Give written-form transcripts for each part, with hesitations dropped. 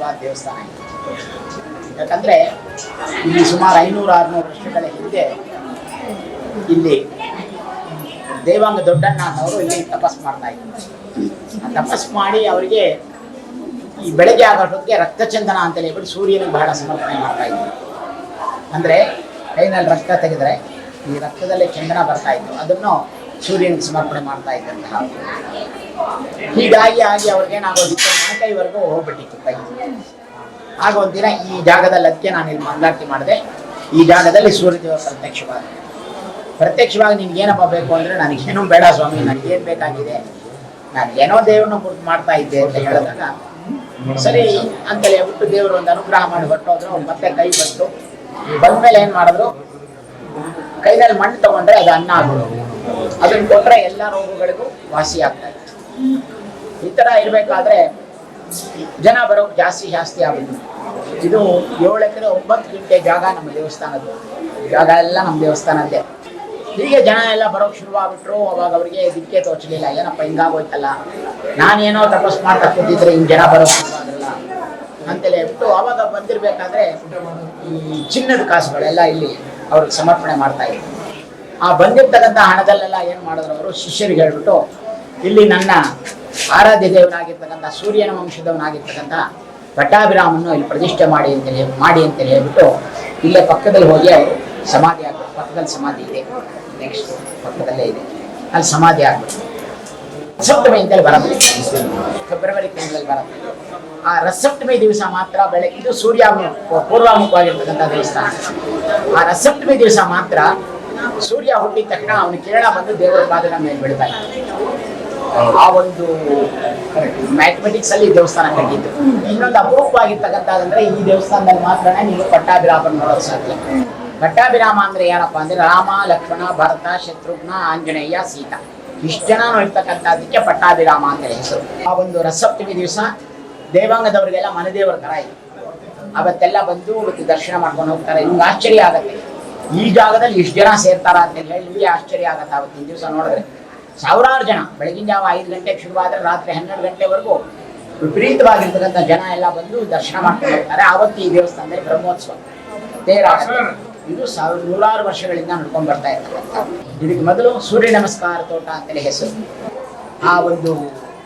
ಪುರಾತನವಾದ ದೇವಸ್ಥಾನ ಇದೆ. ಯಾಕಂದರೆ ಇಲ್ಲಿ ಸುಮಾರು 500-600 ವರ್ಷಗಳ ಹಿಂದೆ ಇಲ್ಲಿ ದೇವಾಂಗ ದೊಡ್ಡಣ್ಣ ಅನ್ನೋರು ಇಲ್ಲಿ ತಪಸ್ಸು ಮಾಡ್ತಾ ಇದ್ರು. ಆ ತಪಸ್ಸು ಮಾಡಿ ಅವರಿಗೆ ಈ ಬೆಳಗ್ಗೆ ಆಗೋಷ್ಟೊತ್ತಿಗೆ ರಕ್ತಚಂದನ ಅಂತೇಳಿ ಹೇಳ್ಬಿಟ್ಟು ಸೂರ್ಯನಿಗೆ ಬಹಳ ಸಮರ್ಪಣೆ ಮಾಡ್ತಾ ಇದ್ರು. ಅಂದರೆ ಕೈನಲ್ಲಿ ರಕ್ತ ತೆಗೆದರೆ ಈ ರಕ್ತದಲ್ಲಿ ಚಂದನ ಬರ್ತಾ ಇತ್ತು, ಅದನ್ನು ಸೂರ್ಯನಿಗೆ ಸಮರ್ಪಣೆ ಮಾಡ್ತಾ ಇದ್ದಂತಹ. ಹೀಗಾಗಿ ಅವ್ರಿಗೇನಾಗೋದಿತ್ತು, ಮೊಣಕೈವರೆಗೂ ಹೋಗ್ಬಿಟ್ಟಿತ್ತು ಕೈ. ಆಗ ಒಂದಿನ ಈ ಜಾಗದಲ್ಲಿ ಅದಕ್ಕೆ ನಾನು ಇಲ್ಲಿ ಮಂಗಳಾರತಿ ಮಾಡಿದೆ. ಈ ಜಾಗದಲ್ಲಿ ಸೂರ್ಯದೇವ ಪ್ರತ್ಯಕ್ಷವಾಗಿ ನಿನ್ಗೇನಪ್ಪ ಬೇಕು ಅಂದರೆ ನನಗೇನೂ ಬೇಡ ಸ್ವಾಮಿ, ನನಗೇನು ಬೇಕಾಗಿದೆ, ನನಗೇನೋ ದೇವ್ರನ್ನ ಕುರಿತು ಮಾಡ್ತಾ ಇದ್ದೆ ಅಂತ ಹೇಳಿದಾಗ ಸರಿ ಅಂತೇಳಿ ಹೇಳ್ಬಿಟ್ಟು ದೇವರು ಒಂದು ಅನುಗ್ರಹ ಮಾಡಿ ಹೊರಟೋದ್ರು. ಅವ್ರು ಮತ್ತೆ ಕೈ ಬಂದ್ಮೇಲೆ ಏನು ಮಾಡಿದ್ರು, ಕೈನಲ್ಲಿ ಮಣ್ಣು ತಗೊಂಡ್ರೆ ಅದು ಅನ್ನ ಆಗೋದು, ಅದನ್ನು ಕೊಟ್ಟರೆ ಎಲ್ಲ ರೋಗಗಳಿಗೂ ವಾಸಿ ಆಗ್ತಾ ಇತ್ತು. ಈ ಥರ ಇರಬೇಕಾದ್ರೆ ಜನ ಬರೋದು ಜಾಸ್ತಿ ಆಗುತ್ತೆ. ಇದು 7 ಎಕರೆ 9 ಗುಂಟೆ ಜಾಗ ನಮ್ಮ ದೇವಸ್ಥಾನದ್ದು ಜಾಗ, ಎಲ್ಲ ನಮ್ಮ ದೇವಸ್ಥಾನದ್ದೇ. ಹೀಗೆ ಜನ ಎಲ್ಲ ಬರೋಕ್ಕೆ ಶುರುವಾಗ್ಬಿಟ್ರು. ಅವಾಗ ಅವರಿಗೆ ದಿಕ್ಕೆ ತೋಚಲಿಲ್ಲ, ಏನಪ್ಪ ಹಿಂಗಾಗೋಯ್ತಲ್ಲ, ನಾನೇನೋ ತಪಸ್ಸು ಮಾಡ್ತಾ ಕೂತಿದ್ರೆ ಹಿಂಗೆ ಜನ ಬರೋಕ್ಕೆ ಶುರುವಾಗಲ್ಲ ಅಂತೇಳಿ ಹೇಳ್ಬಿಟ್ಟು ಅವಾಗ ಬಂದಿರಬೇಕಾದ್ರೆ ಈ ಚಿನ್ನದ ಕಾಸುಗಳೆಲ್ಲ ಇಲ್ಲಿ ಅವ್ರಿಗೆ ಸಮರ್ಪಣೆ ಮಾಡ್ತಾ ಇದ್ರು. ಆ ಬಂದಿರ್ತಕ್ಕಂಥ ಹಣದಲ್ಲೆಲ್ಲ ಏನು ಮಾಡಿದ್ರು ಅವರು, ಶಿಷ್ಯರಿಗೆ ಹೇಳ್ಬಿಟ್ಟು ಇಲ್ಲಿ ನನ್ನ ಆರಾಧ್ಯ ದೇವನಾಗಿರ್ತಕ್ಕಂಥ ಸೂರ್ಯನ ವಂಶದವನಾಗಿರ್ತಕ್ಕಂಥ ಪಟ್ಟಾಭಿರಾಮನ್ನು ಇಲ್ಲಿ ಪ್ರತಿಷ್ಠೆ ಮಾಡಿ ಅಂತೇಳಿ ಹೇಳ್ಬಿಟ್ಟು ಇಲ್ಲೇ ಪಕ್ಕದಲ್ಲಿ ಹೋಗಿ ಅವರು ಸಮಾಧಿ ಆಗ್ಬಿಟ್ಟು, ಪಕ್ಕದಲ್ಲಿ ಸಮಾಧಿ ಇದೆ, ನೆಕ್ಸ್ಟ್ ಪಕ್ಕದಲ್ಲೇ ಇದೆ, ಅಲ್ಲಿ ಸಮಾಧಿ ಆಗ್ಬಿಟ್ಟು ರಸಪ್ತಮಿ ಅಂತೇಳಿ ಬರುತ್ತೆ, ಫೆಬ್ರವರಿ ತಿಂಗಳಲ್ಲಿ ಬರುತ್ತೆ. ಆ ರಸಪ್ತಮಿ ದಿವಸ ಮಾತ್ರ ಇದು ಸೂರ್ಯ ಪೂರ್ವಾಮುಖವಾಗಿರ್ತಕ್ಕಂಥ ದೇವಸ್ಥಾನ. ಆ ರಸಪ್ತಮಿ ದಿವಸ ಮಾತ್ರ ಸೂರ್ಯ ಹುಟ್ಟಿದ ತಕ್ಷಣ ಅವನ ಕಿರಣ ಬಂದು ದೇವರ ಪಾದದ ಮೇಲೆ ಬೀಳ್ತಾ ಇತ್ತು. ಆ ಒಂದು ಮ್ಯಾಥಮೆಟಿಕ್ಸ್ ಅಲ್ಲಿ ದೇವಸ್ಥಾನ ಕಟ್ಟಿದ್ದು. ಇನ್ನೊಂದು ಅಪರೂಪವಾಗಿರ್ತಕ್ಕಂಥದ್ದಂದ್ರೆ ಈ ದೇವಸ್ಥಾನದಲ್ಲಿ ಮಾತ್ರ ನೀವು ಪಟ್ಟಾಭಿರಾಮನ ನೋಡೋದು ಸಾಧ್ಯ. ಪಟ್ಟಾಭಿರಾಮ ಅಂದ್ರೆ ಯಾರಪ್ಪ ಅಂದ್ರೆ ರಾಮ, ಲಕ್ಷ್ಮಣ, ಭರತ, ಶತ್ರುಘ್ನ, ಆಂಜನೇಯ, ಸೀತಾ, ಇಷ್ಟು ಜನ ಇರ್ತಕ್ಕಂಥದ್ದಕ್ಕೆ ಪಟ್ಟಾಭಿರಾಮ ಅಂತ ಹೆಸರು. ಆ ಒಂದು ರಸಪ್ತಮಿ ದಿವಸ ದೇವಾಂಗದವರಿಗೆಲ್ಲ ಮನೆದೇವರ ತರ ಇದೆ. ಅವತ್ತೆಲ್ಲ ಬಂದು ದರ್ಶನ ಮಾಡ್ಕೊಂಡು ಹೋಗ್ತಾರೆ. ನಿಮ್ಗೆ ಆಶ್ಚರ್ಯ ಆಗತ್ತೆ, ಈ ಜಾಗದಲ್ಲಿ ಇಷ್ಟು ಜನ ಸೇರ್ತಾರ ಅಂತ ಹೇಳಿ ನಿಮಗೆ ಆಶ್ಚರ್ಯ ಆಗತ್ತೆ. ಅವತ್ತಿನ ದಿವಸ ನೋಡಿದ್ರೆ ಸಾವಿರಾರು ಜನ, ಬೆಳಗಿನ ಜಾವ 5 ಗಂಟೆಗೆ ಶುರುವಾದರೆ ರಾತ್ರಿ 12 ಗಂಟೆವರೆಗೂ ವಿಪರೀತವಾಗಿರ್ತಕ್ಕಂಥ ಜನ ಎಲ್ಲ ಬಂದು ದರ್ಶನ ಮಾಡ್ಕೊಂಡು ಹೋಗ್ತಾರೆ. ಆವತ್ತು ಈ ದೇವಸ್ಥಾನದಲ್ಲಿ ಬ್ರಹ್ಮೋತ್ಸವ ತೇರ. ಇದು 100 ವರ್ಷಗಳಿಂದ ನಡ್ಕೊಂಡು ಬರ್ತಾ ಇರ್ತಕ್ಕಂಥ. ಇದಕ್ಕೆ ಮೊದಲು ಸೂರ್ಯ ನಮಸ್ಕಾರ ತೋಟ ಅಂತೇಳಿ ಹೆಸರು. ಆ ಒಂದು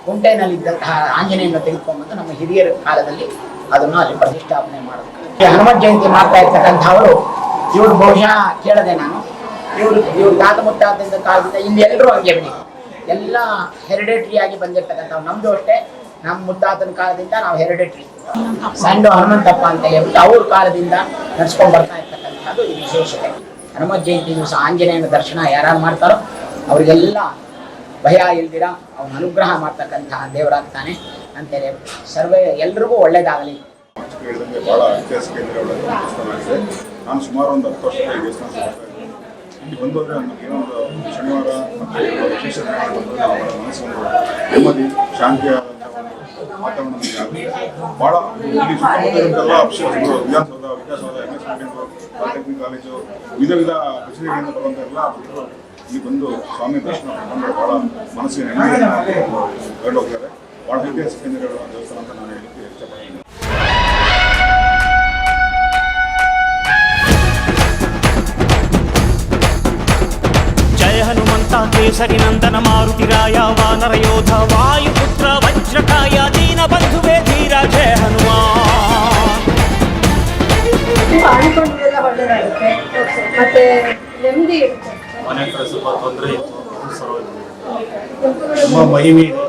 ಕುಂಟೆನಲ್ಲಿದ್ದಂತಹ ಆಂಜನೇಯನ ತೆಗೆದುಕೊಂಡ್ಬಂದು ನಮ್ಮ ಹಿರಿಯರ ಕಾಲದಲ್ಲಿ ಅದನ್ನು ಅಲ್ಲಿ ಪ್ರತಿಷ್ಠಾಪನೆ ಮಾಡೋದು. ಹನುಮತ್ ಜಯಂತಿ ಮಾಡ್ತಾ ಇರ್ತಕ್ಕಂಥವರು ಇವರು ಬಹುಶಃ ಕೇಳದೆ ನಾನು, ಇವ್ರ ತಾತ ಮುತ್ತಾತದಿಂದ ಕಾಲದಿಂದ ಇಲ್ಲಿ ಎಲ್ಲರೂ ಹಂಗೆ ಬಿಡಿ, ಎಲ್ಲ ಹೆರಿಡೇಟ್ರಿ ಆಗಿ ಬಂದಿರ್ತಕ್ಕಂಥವು. ನಮ್ಮದು ಅಷ್ಟೇ, ನಮ್ಮ ಮುತ್ತಾತನ ಕಾಲದಿಂದ ನಾವು ಹೆರಿಡೇಟ್ರಿ ಸಂಡು ಹನುಮಂತಪ್ಪ ಅಂತ ಹೇಳ್ಬಿಟ್ಟು ಅವ್ರ ಕಾಲದಿಂದ ನಡ್ಸ್ಕೊಂಡು ಬರ್ತಾ ಇರ್ತಕ್ಕಂಥದ್ದು ಈ ವಿಶೇಷತೆ. ಹನುಮತ್ ಜಯಂತಿ ದಿವಸ ಆಂಜನೇಯನ ದರ್ಶನ ಯಾರು ಮಾಡ್ತಾರೋ ಅವರಿಗೆಲ್ಲ ಭಯ ಇಲ್ದಿರ ಅವನ ಅನುಗ್ರಹ ಮಾಡ್ತಕ್ಕಂತಹ ದೇವರಾಗ್ತಾನೆ ಅಂತೇಳಿ ಎಲ್ರಿಗೂ ಒಳ್ಳೇದಾಗಲಿ. ಬಹಳ ಐತಿಹಾಸಿಕ ದೇವಸ್ಥಾನ ಆಗಿದೆ. ನಾನು ಸುಮಾರು ಒಂದು 10 ವರ್ಷ ಈ ದೇವಸ್ಥಾನ ಇಲ್ಲಿ ಬಂದೋದ್ರೆ ನಮಗೇನೋ ಒಂದು ಶನಿವಾರ ಮತ್ತು ವಿಶೇಷ ಮನಸ್ಸು ನೆಮ್ಮದಿ ಶಾಂತಿಯಾದಂಥ ಒಂದು ವಾತಾವರಣ ನಮಗೆ ಆಗುತ್ತೆ. ಭಾಳ ಇಲ್ಲಿ ಸುತ್ತಮುತ್ತಲಿಂದೆಲ್ಲ ವಿಧಾನಸೌಧ, ವಿಕಾಸೌಧ, MS ಪಾಲಿಟೆಕ್ನಿಕ್ ಕಾಲೇಜು, ವಿಧ ಕಚೇರಿಗಳಿಂದ ಬರುವಂಥ ಎಲ್ಲ ಭಕ್ತರು ಇಲ್ಲಿ ಬಂದು ಸ್ವಾಮಿ ದರ್ಶನ ಮಾಡಿಕೊಂಡು ಭಾಳ ಮನಸ್ಸಿಗೆ ನೆಮ್ಮದಿ ಹೊರಟು ಹೋಗ್ತಾರೆ. ಭಾಳ ಐತಿಹಾಸಿಕ ದೇವಸ್ಥಾನ ಅಂತ ನಾನು ಹೇಳಲಿಕ್ಕೆ ಇಷ್ಟಪಡ್ತೀನಿ. ಜಯ ಹನುಮಂತ ಕೇಸರಿ ನಂದನ ಮಾರುತಿರಾಯ ವಾನರ ಯೋಧ ವಾಯುಪುತ್ರ ವಜ್ರಕಾಯ ದೀನ ಬಂಧುವೇ ಧೀರ ಜಯ ಹನುಮಾನ್. ಅನ್ಕೊಂಡಿದ್ದೆಲ್ಲ ಒಳ್ಳೆದಾಗುತ್ತೆ, ಮತ್ತೆ ನೆಮ್ಮದಿ ಇರುತ್ತೆ. ಮನೆ ಕಡೆ ಸ್ವಲ್ಪ ತೊಂದರೆ ಇತ್ತು, ತುಂಬ ಮಹಿಮೆ ಇದೆ.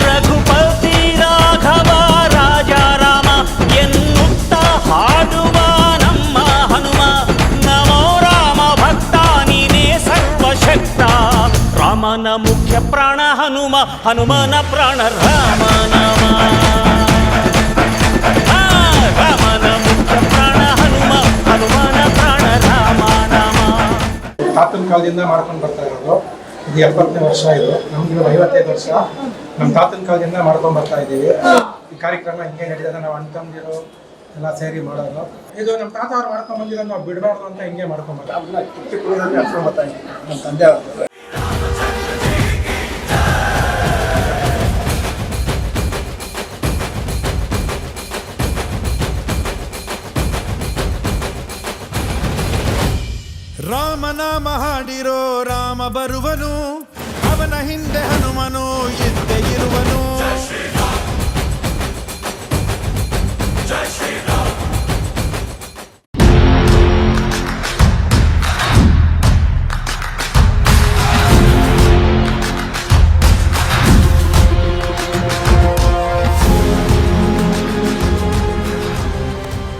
ರಘುಪತಿ ರಾಘವ ರಾಜ ರಾಮ ಎನ್ನುತ್ತ ಹಾಡುವ ನಮ್ಮ ಹನುಮ, ನಮೋ ರಾಮ ಭಕ್ತ ನೀನೇ ಸರ್ವಶಕ್ತ. ರಾಮನ ಮುಖ್ಯ ಪ್ರಾಣ ಹನುಮ, ಹನುಮನ ಪ್ರಾಣ ರಾಮ ನಾಮ. ರಾಮನ ಮುಖ್ಯ ಪ್ರಾಣ ಹನುಮ, ಹನುಮನ ಪ್ರಾಣ ರಾಮ ನಾಮ. ತಾತನ ಕಾಲದಿಂದ ಮಾಡ್ಕೊಂಡು ಬರ್ತಾ ಇರೋದು. ಇದು 70ನೇ ವರ್ಷ. ಇದು ನಮ್ಗೆ 55 ವರ್ಷ. ನಮ್ಮ ತಾತನ ಕಾಲದಿಂದ ಮಾಡ್ಕೊಂಡು ಬರ್ತಾ ಇದ್ದೀವಿ. ಈ ಕಾರ್ಯಕ್ರಮ ಹಿಂಗೆ ನಡೀತದೆ. ನಾವು ಅಣ್ಣ ತಮ್ಮಂದಿರು ಎಲ್ಲ ಸೇರಿ ಮಾಡೋದು. ಇದು ನಮ್ಮ ತಾತ ಅವ್ರು ಮಾಡ್ಕೊಂಡು ಬಂದಿರೋದು, ನಾವು ಬಿಡಬಾರ್ದು ಅಂತ ಹಿಂಗೆ ಮಾಡ್ಕೊಂಡು ಬರ್ತಾ ಇದ್ದೀವಿ. ನಮ್ಮ ತಂದೆ ಅವರು ರಾಮ ಬರುವನು, ಅವನ ಹಿಂದೆ ಹನುಮನು ಇದ್ದೇ ಇರುವನು.